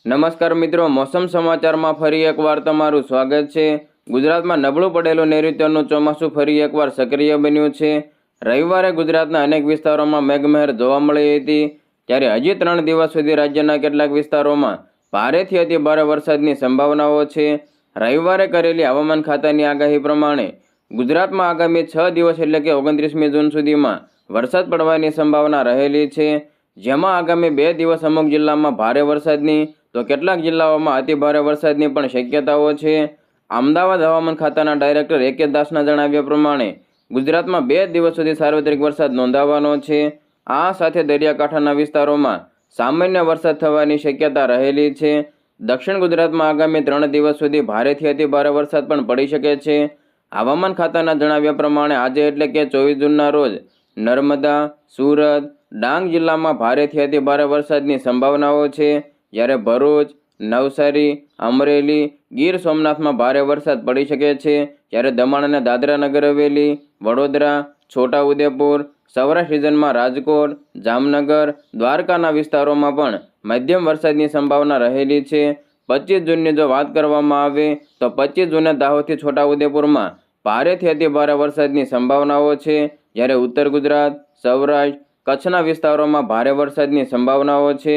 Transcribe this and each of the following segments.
નમસ્કાર મિત્રો, મોસમ સમાચારમાં ફરી એકવાર તમારું સ્વાગત છે। ગુજરાતમાં નબળું પડેલું નૈઋત્યનું ચોમાસું ફરી એકવાર સક્રિય બન્યું છે। રવિવારે ગુજરાતના અનેક વિસ્તારોમાં મેઘમહેર જોવા મળી હતી, ત્યારે હજી 3 દિવસ સુધી રાજ્યના કેટલાક વિસ્તારોમાં ભારેથી અતિ ભારે વરસાદની સંભાવનાઓ છે। રવિવારે કરેલી હવામાન ખાતાની આગાહી પ્રમાણે ગુજરાતમાં આગામી 6 દિવસ એટલે કે 29મી જૂન સુધીમાં વરસાદ પડવાની સંભાવના રહેલી છે, જેમાં આગામી 2 દિવસ અમુક જિલ્લામાં ભારે વરસાદની તો કેટલાક જિલ્લાઓમાં અતિ ભારે વરસાદની પણ શક્યતાઓ છે। અમદાવાદ હવામાન ખાતાના ડાયરેક્ટર એ.કે. દાસના જણાવ્યા પ્રમાણે ગુજરાતમાં 2 દિવસ સુધી સાર્વત્રિક વરસાદ નોંધાવાનો છે। આ સાથે દરિયાકાંઠાના વિસ્તારોમાં સામાન્ય વરસાદ થવાની શક્યતા રહેલી છે। દક્ષિણ ગુજરાતમાં આગામી 3 દિવસ સુધી ભારેથી અતિ ભારે વરસાદ પણ પડી શકે છે। હવામાન ખાતાના જણાવ્યા પ્રમાણે આજે એટલે કે 24 જૂનના રોજ નર્મદા, સુરત, ડાંગ જિલ્લામાં ભારેથી અતિ ભારે વરસાદની સંભાવનાઓ છે, જ્યારે ભરૂચ, નવસારી, અમરેલી, ગીર સોમનાથમાં ભારે વરસાદ પડી શકે છે, જ્યારે દમણ અને દાદરા નગર હવેલી, વડોદરા, છોટાઉદેપુર, સૌરાષ્ટ્ર રિજનમાં રાજકોટ, જામનગર, દ્વારકાના વિસ્તારોમાં પણ મધ્યમ વરસાદની સંભાવના રહેલી છે। 25 જૂનની જો વાત કરવામાં આવે તો 25 જૂને દાહોદથી છોટાઉદેપુરમાં ભારેથી અતિ ભારે વરસાદની સંભાવનાઓ છે, જ્યારે ઉત્તર ગુજરાત, સૌરાષ્ટ્ર, કચ્છના વિસ્તારોમાં ભારે વરસાદની સંભાવનાઓ છે।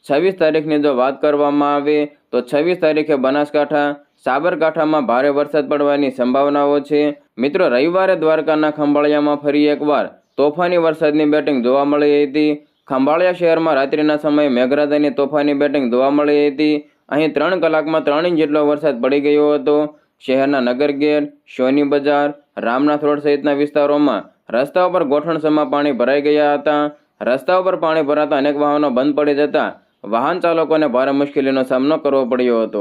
26 તારીખની જો વાત કરવામાં આવે તો 26 તારીખે બનાસકાંઠા, સાબરકાંઠામાં ભારે વરસાદ પડવાની સંભાવનાઓ છે। મિત્રો, રવિવારે દ્વારકાના ખંભાળિયામાં ફરી એકવાર તોફાની વરસાદની બેટિંગ જોવા મળી હતી। ખંભાળિયા શહેરમાં રાત્રિના સમયે મેઘરાજાની તોફાની બેટિંગ જોવા મળી હતી। અહીં 3 કલાકમાં 3 ઇંચ જેટલો વરસાદ પડી ગયો હતો। શહેરના નગરગેટ, સોની બજાર, રામનાથ રોડ સહિતના વિસ્તારોમાં રસ્તાઓ પર ગોઠણસમાં પાણી ભરાઈ ગયા હતા। રસ્તાઓ પર પાણી ભરાતા અનેક વાહનો બંધ પડી જતા વાહન ચાલકોને ભારે મુશ્કેલીનો સામનો કરવો પડ્યો હતો।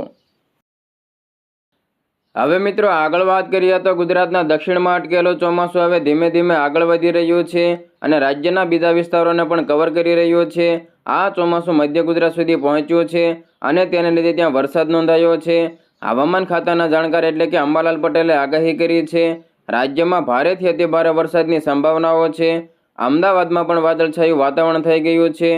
હવે મિત્રો આગળ વાત કરીએ તો ગુજરાતના દક્ષિણમાં અટકેલું ચોમાસું હવે ધીમે ધીમે આગળ વધી રહ્યું છે અને રાજ્યના બીજા વિસ્તારોને પણ કવર કરી રહ્યું છે। આ ચોમાસું મધ્ય ગુજરાત સુધી પહોંચ્યું છે અને તેને લીધે ત્યાં વરસાદ નોંધાયો છે। હવામાન ખાતાના જાણકાર એટલે કે અંબાલાલ પટેલે આગાહી કરી છે, રાજ્યમાં ભારેથી અતિ ભારે વરસાદની સંભાવનાઓ છે। અમદાવાદમાં પણ વાદળછાયું વાતાવરણ થઈ ગયું છે।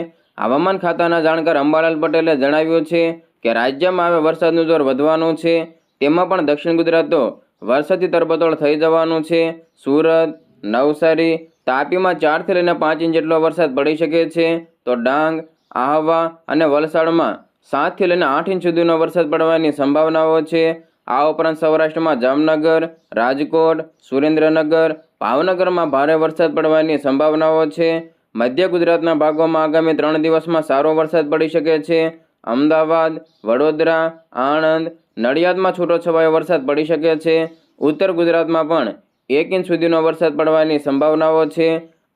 હવામાન ખાતાના જાણકાર અંબાલાલ પટેલે જણાવ્યું છે કે રાજ્યમાં હવે વરસાદનું જોર વધવાનું છે, તેમાં પણ દક્ષિણ ગુજરાત તો વરસાદથી તરબતોડ થઈ જવાનું છે। સુરત, નવસારી, તાપીમાં 4 થી લઈને 5 ઇંચ જેટલો વરસાદ પડી શકે છે, તો ડાંગ, આહવા અને વલસાડમાં 7 થી લઈને 8 ઇંચ સુધીનો વરસાદ પડવાની સંભાવનાઓ છે। આ ઉપરાંત સૌરાષ્ટ્રમાં જામનગર, રાજકોટ, સુરેન્દ્રનગર, ભાવનગરમાં ભારે વરસાદ પડવાની સંભાવનાઓ છે। મધ્ય ગુજરાતના ભાગોમાં આગામી 3 દિવસમાં સારો વરસાદ પડી શકે છે। અમદાવાદ, વડોદરા, આણંદ, નડિયાદમાં છૂટોછવાયો વરસાદ પડી શકે છે। ઉત્તર ગુજરાતમાં પણ 1 ઇંચ સુધીનો વરસાદ પડવાની સંભાવનાઓ છે।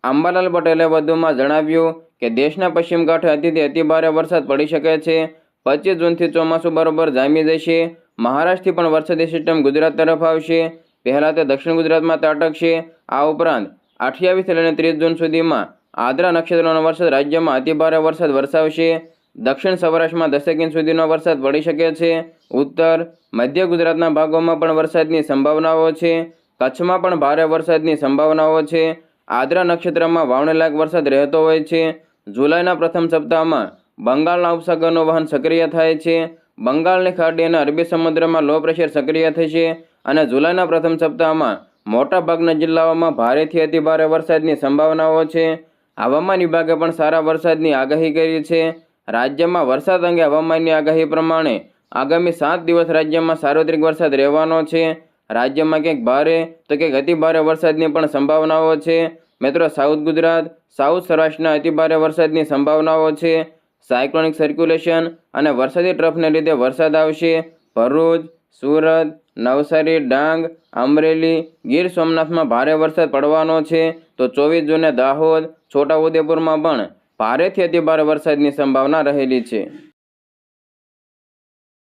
અંબાલાલ પટેલે વધુમાં જણાવ્યું કે દેશના પશ્ચિમ કાંઠે અતિથી અતિ ભારે વરસાદ પડી શકે છે। 25 જૂનથી ચોમાસું બરોબર જામી જશે। મહારાષ્ટ્રથી પણ વરસાદી સિસ્ટમ ગુજરાત તરફ આવશે। પહેલાં તે દક્ષિણ ગુજરાતમાં ત્રાટકશે। આ ઉપરાંત 28 થી લઈને 30 જૂન સુધીમાં આદ્રા નક્ષત્રનો વરસાદ રાજ્યમાં અતિભારે વરસાદ વરસાવશે। દક્ષિણ સૌરાષ્ટ્રમાં 10 ઇંચ સુધીનો વરસાદ પડી શકે છે। ઉત્તર મધ્ય ગુજરાતના ભાગોમાં પણ વરસાદની સંભાવનાઓ છે। કચ્છમાં પણ ભારે વરસાદની સંભાવનાઓ છે। આદ્રા નક્ષત્રમાં વાવણીલાયક વરસાદ રહેતો હોય છે। જુલાઈના પ્રથમ સપ્તાહમાં બંગાળના ઉપસાગરનું વહન સક્રિય થાય છે। બંગાળની ખાડી અને અરબી સમુદ્રમાં લો પ્રેશર સક્રિય થશે અને જુલાઈના પ્રથમ સપ્તાહમાં મોટાભાગના જિલ્લાઓમાં ભારેથી અતિ ભારે વરસાદની સંભાવનાઓ છે। હવામાન વિભાગે પણ સારા વરસાદની આગાહી કરી છે। રાજ્યમાં વરસાદ અંગે હવામાનની આગાહી પ્રમાણે આગામી 7 દિવસ રાજ્યમાં સાર્વત્રિક વરસાદ રહેવાનો છે। રાજ્યમાં ક્યાંક ભારે તો ક્યાંક અતિ ભારે વરસાદની પણ સંભાવનાઓ છે। મિત્રો, સાઉથ ગુજરાત, સાઉથ સૌરાષ્ટ્રના અતિ ભારે વરસાદની સંભાવનાઓ છે। સાયક્લોનિક સર્ક્યુલેશન અને વરસાદી ટ્રફને લીધે વરસાદ આવશે। ભરૂચ, સુરત, નવસારી, ડાંગ, અમરેલી, ગીર સોમનાથમાં ભારે વરસાદ પડવાનો છે, તો 24 જૂને દાહોદ, છોટાઉદેપુરમાં પણ ભારેથી અતિ ભારે વરસાદની સંભાવના રહેલી છે।